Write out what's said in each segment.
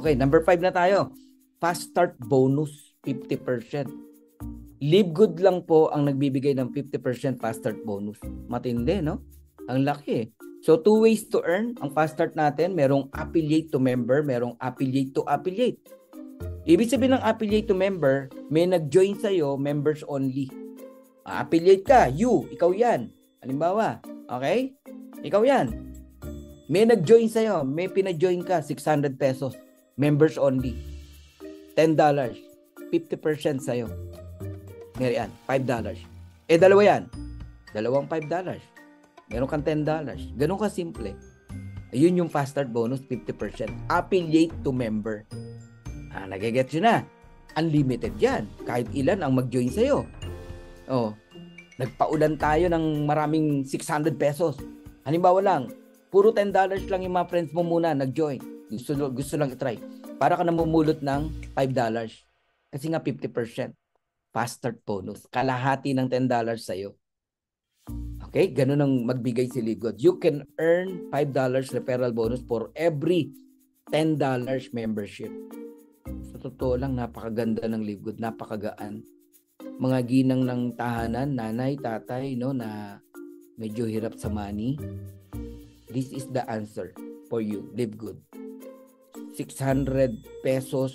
Okay, number 5 na tayo. Fast start bonus, 50%. Live Good lang po ang nagbibigay ng 50% fast start bonus. Matindi, no? Ang laki eh. So, 2 ways to earn. Ang fast start natin, merong affiliate to member, merong affiliate to affiliate. Ibig sabihin ng affiliate to member, may nag-join sa'yo, members only. Affiliate ka, ikaw yan. Halimbawa, okay? Ikaw yan. May nag-join sa'yo, may pina-join ka, 600 pesos. Members only. $10. 50% sa'yo. Ngayon, $5. Dalawa yan. Dalawang $5. Meron kang $10. Ganun ka simple. Ayun yung fast start bonus, 50%. Affiliate to member. Nagigets yun na. Unlimited yan. Kahit ilan ang mag-join sa'yo. Nagpaulan tayo ng maraming 600 pesos. Halimbawa lang, puro $10 lang yung mga friends mo muna nag-join. Gusto lang i-try. Para ka namumulot ng $5. Kasi nga 50%. Fast start bonus. Kalahati ng $10 sa'yo. Okay? Ganun ang magbigay si Live Good. You can earn $5 referral bonus for every $10 membership. Sa totoo lang, napakaganda ng Live Good. Napakagaan. Mga ginang ng tahanan, nanay, tatay, no, na medyo hirap sa money. This is the answer for you. Live Good. 600 pesos,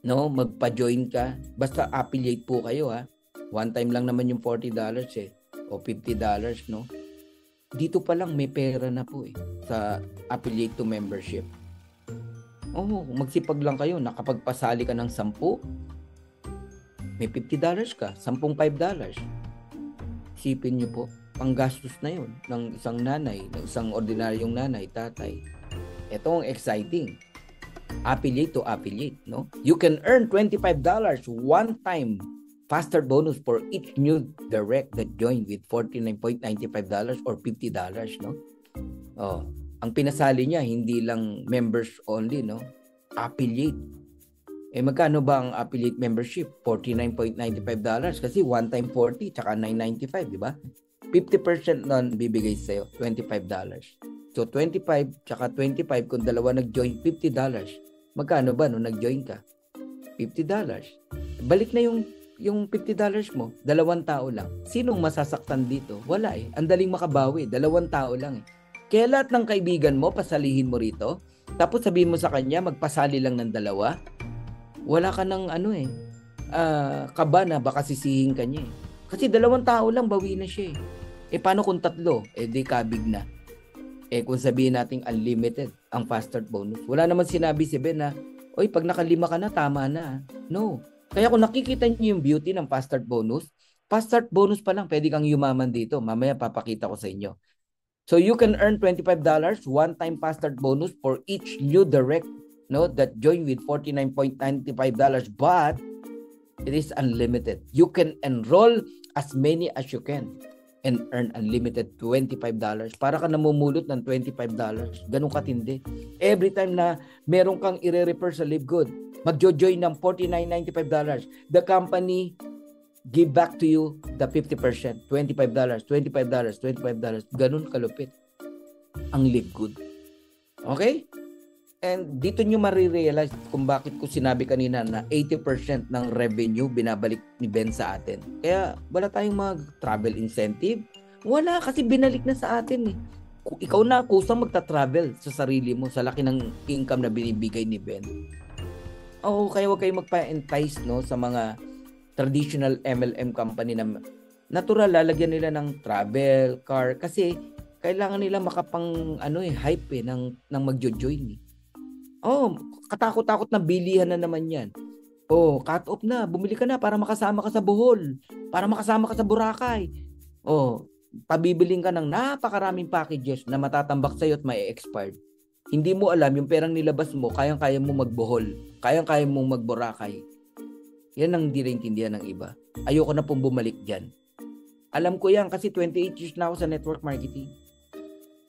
no, magpa-join ka. Basta affiliate po kayo, ha. One time lang naman yung $40 eh. O $50, no. Dito pa lang may pera na po eh. Sa affiliate to membership. Magsipag lang kayo. Nakapagpasali ka ng 10, may $50 ka. 10 $5. Isipin nyo po, panggastos na yun ng isang nanay, ng isang ordinaryong nanay, tatay. Ito ang exciting. Affiliate to affiliate, no? You can earn $25 one-time fast start bonus for each new direct that join with $49.95 or $50, no? Ang pinasali niya, hindi lang members only, no? Affiliate. Magkano ba ang affiliate membership? $49.95 kasi one time 40 tsaka $9.95, di ba? 50% nun bibigay sa'yo, $25. So, 25 tsaka 25, kung dalawa nag-join, $50. Magkano ba nung nag-join ka? $50. Balik na yung $50 mo, 2 tao lang. Sinong masasaktan dito? Wala eh. Ang daling makabawi, 2 tao lang eh. Kaya lahat ng kaibigan mo, pasalihin mo rito, tapos sabihin mo sa kanya, magpasali lang ng 2. Wala ka ng kaba na baka sisihin ka niya eh. Kasi 2 tao lang, bawi na siya eh. Paano kung 3? Di kabig na. Kung sabihin natin unlimited ang fast start bonus. Wala naman sinabi si Ben na, oy, pag naka-5 ka na, tama na. No. Kaya kung nakikita niyo yung beauty ng fast start bonus pa lang, pwede kang yumaman dito. Mamaya papakita ko sa inyo. So you can earn $25 one-time fast start bonus for each new direct, no, that join with $49.95, but it is unlimited. You can enroll as many as you can and earn unlimited $25. Para ka namumulot ng $25. Ganun katindi. Every time na meron kang i-refer sa Live Good, magjo-join ng $49.95. The company give back to you the 50%. $25. Ganun kalupit ang Live Good. Okay? And dito nyo marirealize kung bakit ko sinabi kanina na 80% ng revenue binabalik ni Ben sa atin. Kaya wala tayong mag-travel incentive. Wala, kasi binalik na sa atin eh. Ikaw na kusang magta-travel sa sarili mo sa laki ng income na binibigay ni Ben. Kaya huwag kayong magpa-entice, no, sa mga traditional MLM company na natural lalagyan nila ng travel, car, kasi kailangan nila makapang hype ng magjo-join eh. Katakot-takot na bilihan na naman yan. Cut off na. Bumili ka na para makasama ka sa Bohol. Para makasama ka sa Boracay. Pabibiling ka ng napakaraming packages na matatambak sa'yo at may expired. Hindi mo alam yung perang nilabas mo, kayang-kaya mo mag-Bohol. Kayang-kaya mo mag-Boracay. Yan ang hindi naintindihan ng iba. Ayoko na pong bumalik dyan. Alam ko yan kasi 28 years na ako sa network marketing.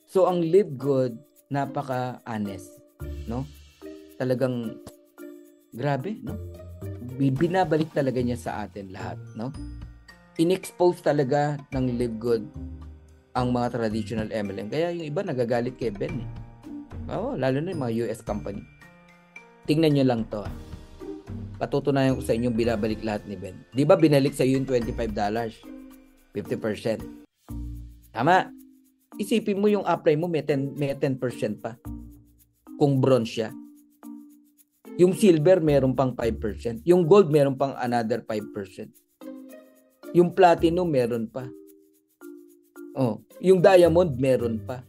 So, ang Live Good, napaka-honest. No? Talagang grabe, no? Binabalik talaga niya sa atin lahat, no? In-expose talaga ng Live Good ang mga traditional MLM. Kaya yung iba nagagalit kay Ben eh. Lalo na yung mga US company. Tingnan nyo lang to. Patutunayan ko sa inyo binabalik lahat ni Ben. Di ba binalik sa iyo yung $25? 50%. Tama. Isipin mo yung upline mo may 10% pa. Kung bronze siya. Yung silver meron pang 5%. Yung gold meron pang another 5%. Yung platinum meron pa. Oh, yung diamond meron pa.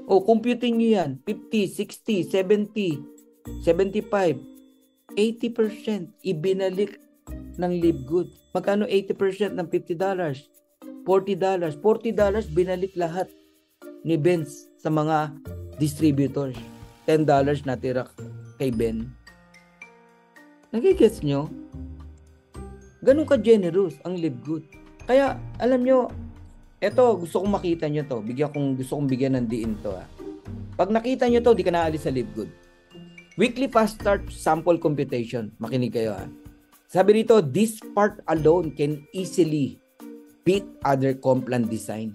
Oh, computing nyo yan. 50, 60, 70, 75, 80% ibinalik ng Live Good. Magkano 80% ng $50? $40. $40 binalik lahat ni Benz sa mga distributors. $10 natira kay Ben. Nagigets nyo? Ganun ka-generous ang Live Good. Kaya, alam nyo, eto, gusto kong makita nyo to. Gusto kong bigyan ng diin to. Pag nakita nyo to, di ka naalis sa Live Good. Weekly fast start sample computation. Makinig kayo ha. Sabi rito, this part alone can easily beat other comp plan design.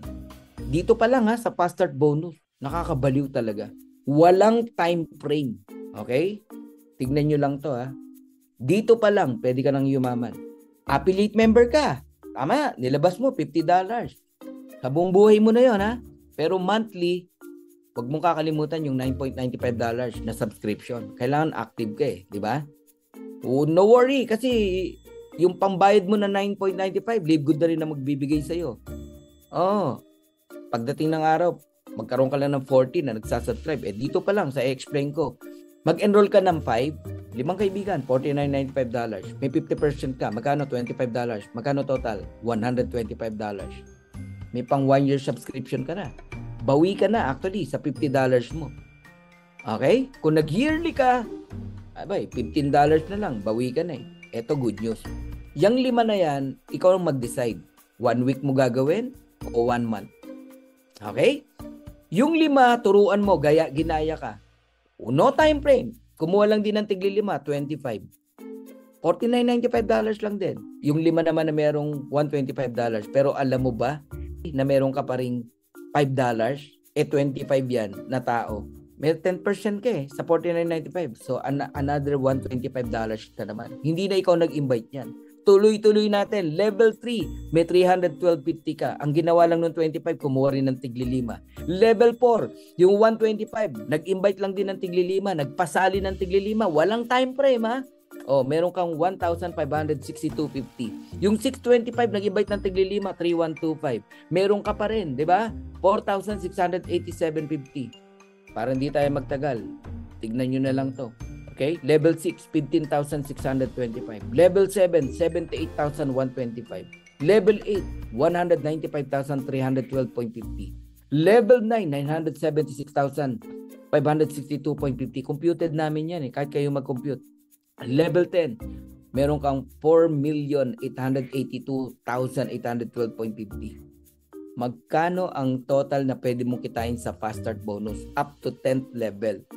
Dito pa lang ha, sa fast start bonus. Nakakabaliw talaga. Walang time frame. Okay? Tignan nyo lang to ha. Dito pa lang, pwede ka nang yumaman. Affiliate member ka. Tama, nilabas mo $50. Sa buong buhay mo na yon ha. Pero monthly, huwag mong kakalimutan yung $9.95 na subscription. Kailangan active ka eh, di ba? Oh, no worry kasi yung pambayad mo na $9.95, Live Good na rin na magbibigay sa'yo. Oh, pagdating ng araw, magkaroon ka lang ng 40 na nagsasubscribe. Eh dito pa lang sa i-explain ko. Mag-enroll ka ng 5 kaibigan, $49.95. May 50% ka, magkano? $25. Magkano total? $125. May pang 1 year subscription ka na. Bawi ka na actually sa $50 mo. Okay? Kung nag-yearly ka, abay, $15 na lang, bawi ka na eh. Eto good news. Yang 5 na yan, ikaw ang mag-decide. 1 week mo gagawin o 1 month. Okay? Yung 5, turuan mo, ginaya ka. No time frame. Kumuha lang din ng tigli 5, 25. $49.95 lang din. Yung 5 naman na merong $125. Pero alam mo ba na meron ka pa ring $5? Eh, 25 yan na tao. May 10% ka eh sa $49.95. So, another $125 na naman. Hindi na ikaw nag-invite yan. Tuloy-tuloy natin. Level 3, may 312.50 ka. Ang ginawa lang ng 25, kumuha rin ng tigli 5. Level 4, yung 125, nag-invite lang din ng tigli 5. Nagpasali ng tigli 5. Walang time frame ha. Oh, meron kang 1,562.50. Yung 625 nag-invite ng tigli 5, 3,125. Meron ka pa rin, 'di ba? 4,687.50. Para hindi tayo magtagal. Tignan niyo na lang 'to. Okay? Level 6, 15,625. Level 7, 78,125. Level 8, 195,312.50. Level 9, 976,562.50. Computed namin yan eh, kahit kayo mag-compute. Level 10, meron kang 4,882,812.50. Magkano ang total na pwede mong kitain sa Fast Start bonus up to 10th level?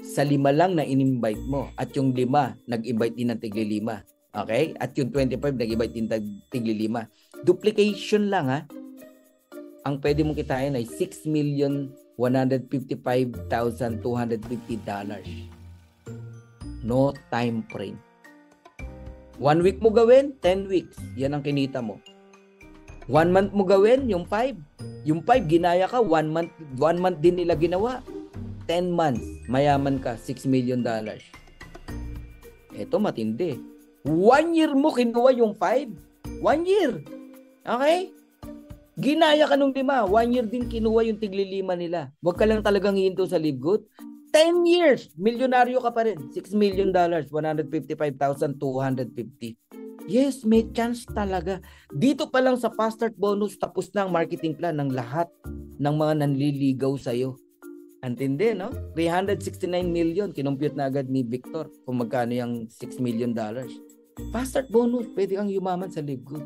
Sa 5 lang na in-invite mo at yung 5 nag-invite din ng tigli 5. Okay? At yung 25 nag-invite din ng tigli 5. Duplication lang ha. Ang pwede mong kitain ay $6,155,250. No time frame. 1 week mo gawin, 10 weeks. Yan ang kinita mo. 1 month mo gawin, yung 5. Yung 5, ginaya ka, 1 month din nila ginawa. 10 months, mayaman ka, $6 million. Ito matindi. 1 year mo kinuha yung 5. 1 year. Okay? Ginaya ka nung 5. 1 year din kinuha yung tigli 5 nila. Huwag ka lang talagang hihinto sa Live Good. 10 years, milyonaryo ka pa rin. $6 million, 155,250. Yes, may chance talaga. Dito pa lang sa Fast Start bonus, tapos na ang marketing plan ng lahat ng mga nanliligaw sa'yo. Antindi, no? 369 million, kinompute na agad ni Victor kung magkano yung $6 million. Fast Start bonus, pwede kang yumaman sa Live Good.